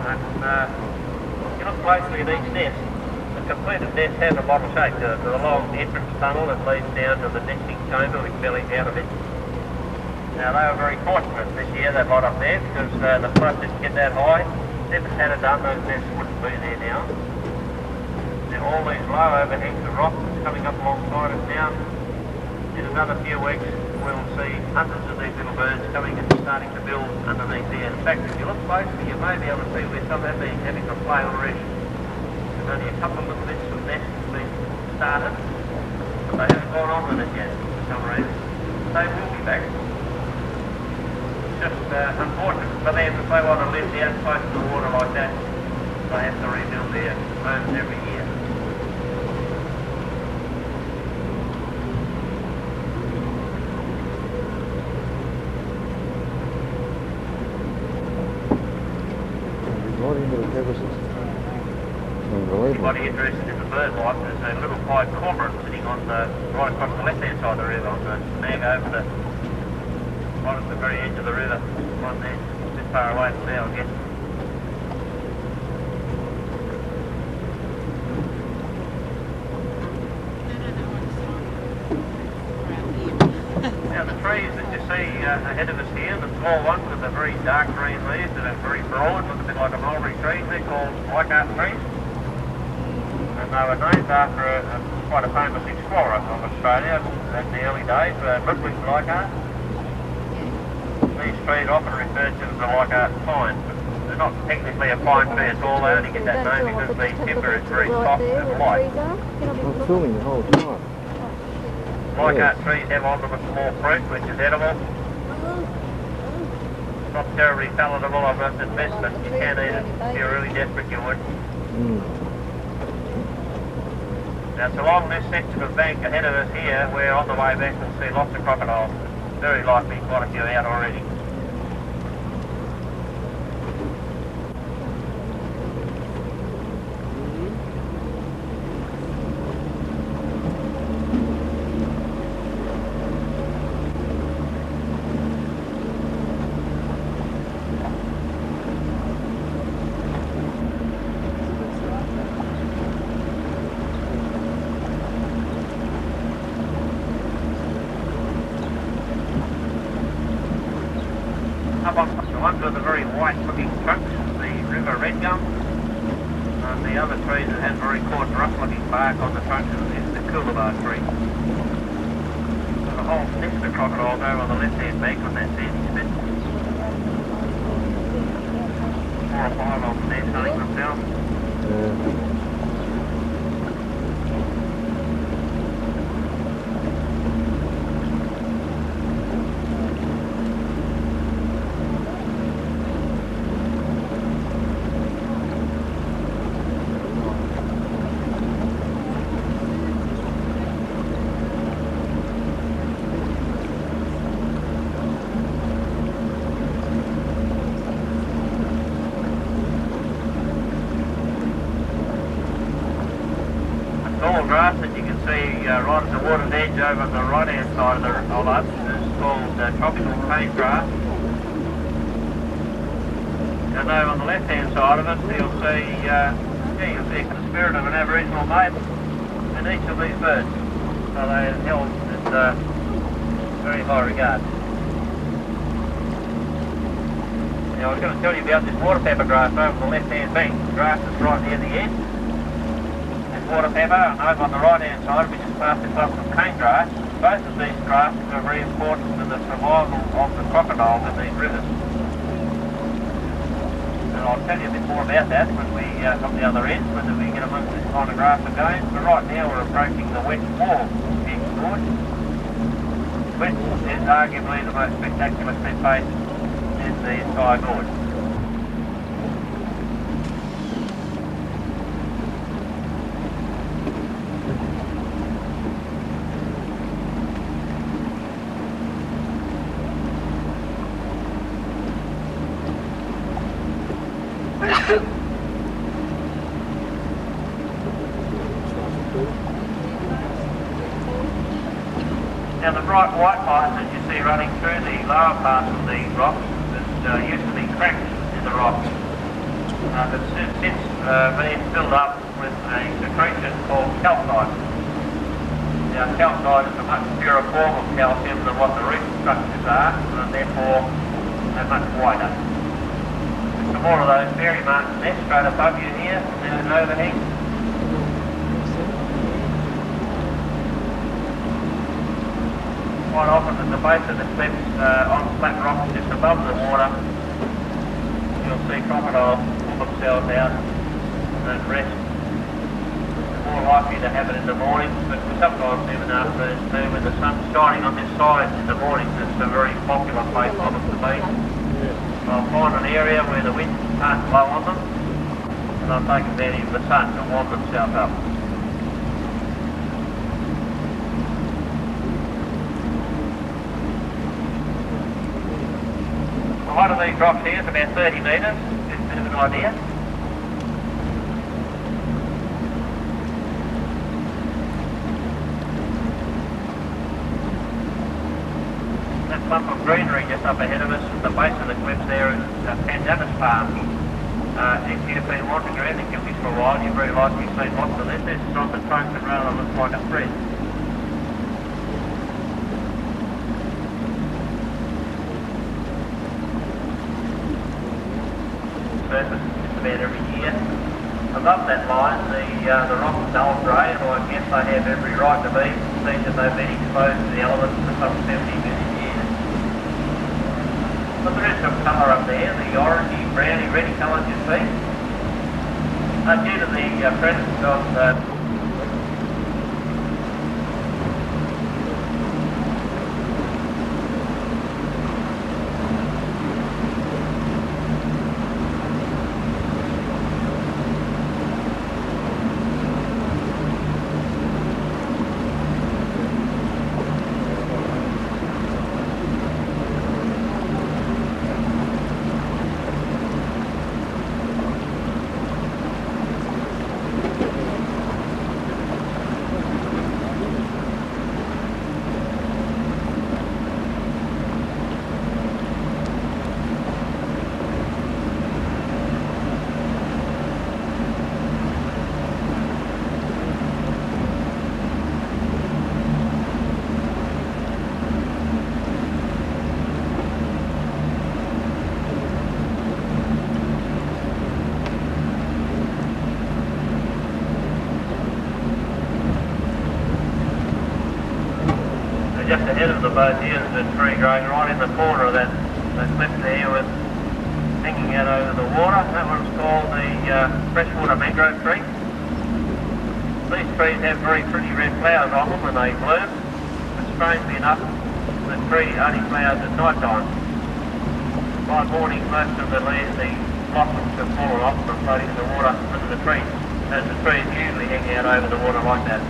and if you look closely at each nest, the completed nest has a bottle shape. There's a long entrance tunnel that leads down to the nesting chamber which bellies out of it. Now they were very fortunate this year they got up there because the flood didn't get that high. If it had done, those nests wouldn't be there now. Now all these low overhangs of rock that's coming up alongside us now, in another few weeks we'll see hundreds of these little birds coming and starting to build underneath there. In fact, if you look closely, you may be able to see where some have been having a play already. There's only a couple of little bits of nests been started, but they haven't gone on with it yet for some reason. They will be back. It's just unfortunate for them if they want to live down close to the water like that. They have to rebuild their homes every year. Anybody interested in the bird life, there's a little pied cormorant sitting on the right across the left hand side of the river on the snag over the right at the very edge of the river. One there, a bit far away from there I guess. Now the trees that you see ahead of us here, the small ones with the very dark green leaves that are very broad, look a bit like a mulberry tree, they're called Leichhardt trees. And they were named after quite a famous explorer of Australia in the early days, Ludwig Leichhardt. These trees often referred to as the Leichhardt pine, but they're not technically a pine tree at all. They only get that name because the timber is very soft and light. I'm filming the whole time. Leichhardt trees have on them a small fruit which is edible. Not terribly palatable, I must admit, but you can eat it. If you're really desperate, you would. Now, it's along this section of bank ahead of us here, we're on the way back and see lots of crocodiles. Very likely quite a few out already. Up on the ones with the very white looking trunks, the river red gum, and the other trees that have very coarse rough looking bark on the trunks is the coolabah tree. There's a whole nest of crocodiles over on the left hand bank on that sandy spit. 4 or 5 of them there sunning themselves. Tall grass that you can see right at the water's edge over on the right hand side of us is called tropical cane grass. And over on the left hand side of us you'll see a spirit of an Aboriginal maiden in each of these birds. So they are held in very high regard. Now I was going to tell you about this water pepper grass over on the left hand bank. The grass is right near the edge. Water pepper, and over on the right hand side we just passed across some cane grass. Both of these grasses are very important to the survival of the crocodiles in these rivers. And I'll tell you a bit more about that when we come the other end, whether we get amongst this kind of grass again. But right now we're approaching the west wall of Higgs Gorge. West is arguably the most spectacular cliff face in the entire gorge. Now the bright white lines that you see running through the lower parts of the rocks that used to be cracks in the rocks. But since been filled up with a secretion called calcite. Now calcite is a much purer form of calcium than what the reef structures are, and therefore they're much wider. Some more of those fairy martin nests straight above you here, and an overhang. Quite often at the base of the cliffs on flat rocks just above the water, you'll see crocodiles pull themselves out and rest. They're more likely to have it in the morning, but sometimes even afternoons too, when the sun's shining on this side in the morning. It's a very popular place for them to be. I'll find an area where the wind can't blow on them, and I'll take advantage of the sun to warm themselves up. The height of these rocks here is about 30 metres, just a bit of an idea. That clump of greenery just up ahead of us at the base of the cliffs there is Pandanus Farm. If you've been wandering around the Gillies for a while, you've very likely seen lots of this. This is on the trunk that rather looks like a thread. Surface just about every year. Above that line, the rock is dull grey, and I guess they have every right to be, seeing that they've been exposed to the elements for some 70 million years. But there is some colour up there, the orangey, browny, reddy colour you see. Due to the presence of just ahead of the boat here is a tree growing right in the corner of that cliff there with hanging out over the water. That one's called the freshwater mangrove tree. These trees have very pretty red flowers on them when they bloom, but strangely enough the tree only flowers at night time. By morning most of the blossoms have fallen off and are floating in the water under the trees, as the trees usually hang out over the water like that.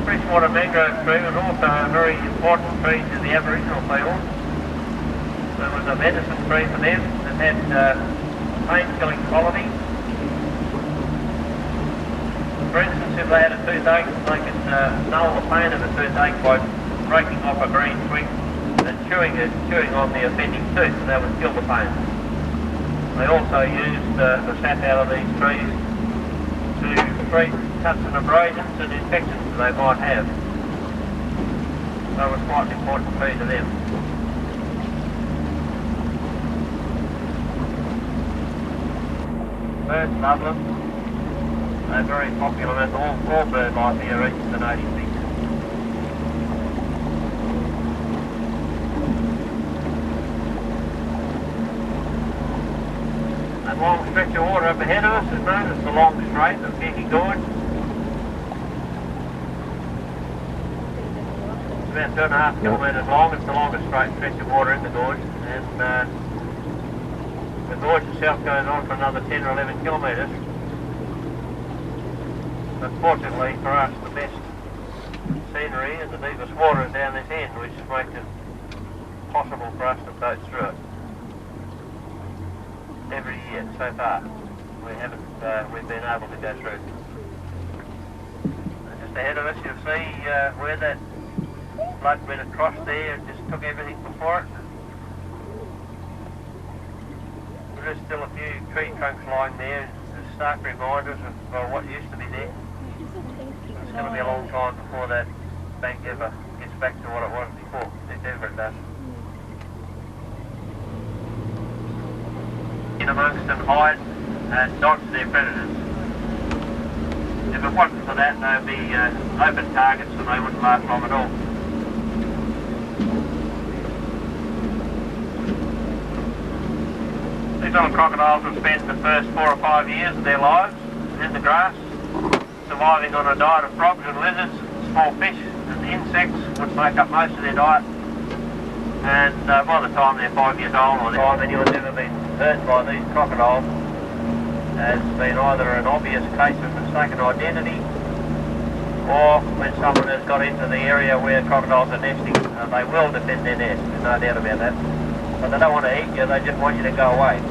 Freshwater mangrove tree was also a very important tree to the Aboriginal people. It was a medicine tree for them that had pain-killing qualities. For instance, if they had a toothache, they could null the pain of a toothache by breaking off a green twig and chewing on the offending tooth, and that would kill the pain. They also used the sap out of these trees to treat cuts and abrasions and infections that they might have. So it was quite an important tree to them. Birds love them. They're very popular, and all bird life here reaches the native thing. That long stretch of water up ahead of us is known as the Long Strait of Gigi Gorge. It's about 2.5 kilometres long. It's the longest straight stretch of water in the gorge, and the gorge itself goes on for another 10 or 11 kilometres. But fortunately for us, the best scenery and the deepest water is down this end, which makes it possible for us to boat through it. Every year so far, we've been able to go through. And just ahead of us, you'll see where that flood went across there and just took everything before it. notice still a few tree trunks lying there as stark reminders of what used to be there. It's going to be a long time before that bank ever gets back to what it was before, if ever it does. In amongst them hide and dodge their predators. If it wasn't for that, they'd be open targets and they wouldn't last long at all. These little crocodiles have spent the first 4 or 5 years of their lives in the grass, surviving on a diet of frogs and lizards, small fish and insects would make up most of their diet. And by the time they're 5 years old, or the time anyone's ever been hurt by these crocodiles, has been either an obvious case of mistaken identity, or when someone has got into the area where crocodiles are nesting, they will defend their nest, there's no doubt about that. But they don't want to eat you, they just want you to go away.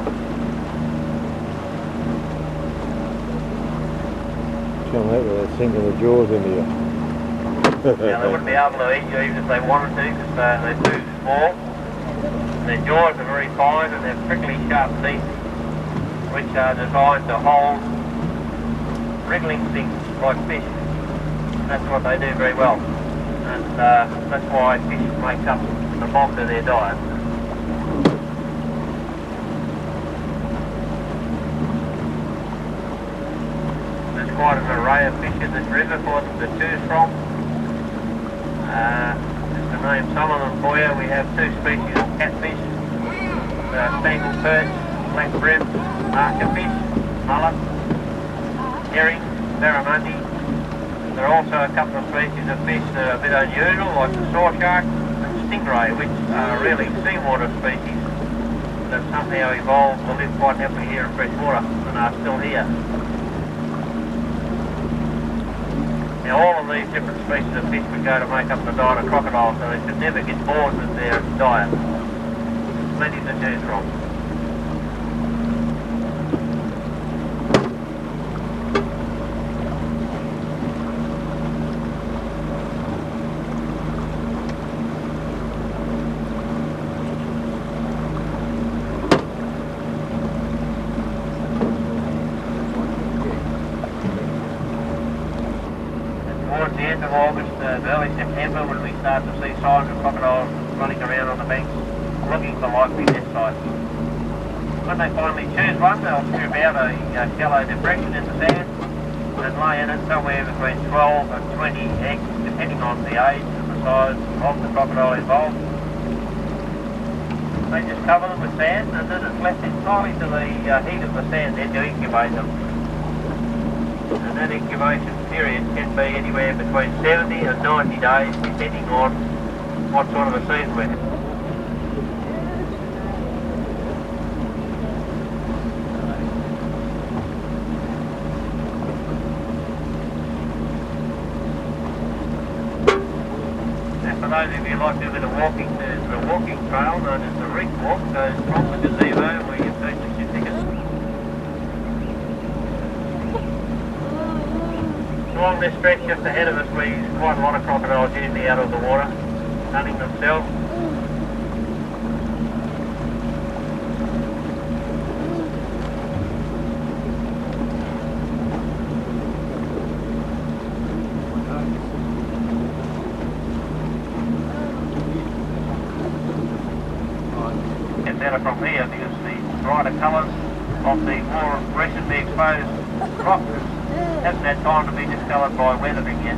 Tell that without sinking the jaws into you. Now, they wouldn't be able to eat you even if they wanted to, because they're too small. Their jaws are very fine and they're prickly sharp teeth, which are designed to hold wriggling things like fish. That's what they do very well. And that's why fish makes up the bulk of their diet. There's quite an array of fish in this river for them to choose from. Just to name some of them for you, we have 2 species of catfish, spangled perch, black brim, markerfish, mullet, herring, barramundi. There are also a couple of species of fish that are a bit unusual, like the saw shark and stingray, which are really seawater species that somehow evolved to live quite happily here in fresh water and are still here. Now all of these different species of fish would go to make up the diet of crocodiles, so they should never get bored with their diet. Plenty to choose from. Towards the end of August, early September, when we start to see signs of crocodiles running around on the banks, looking for likely nest sites. When they finally choose one, they'll strip out a shallow depression in the sand and lay in it somewhere between 12 and 20 eggs, depending on the age and the size of the crocodile involved. They just cover them with sand, and then it's left entirely to the heat of the sand then to incubate them. And that incubation period can be anywhere between 70 and 90 days, depending on what sort of a season we're in. For those of you who like to do a bit of walking, there's a walking trail known as the Reef Walk, goes from the gazebo where you purchase your tickets. Along this stretch just ahead of us, we see quite a lot of crocodiles usually out of the water, hunting themselves. Get better from here because the brighter colours of the more recently exposed rock hasn't had time to be discoloured by weathering yet.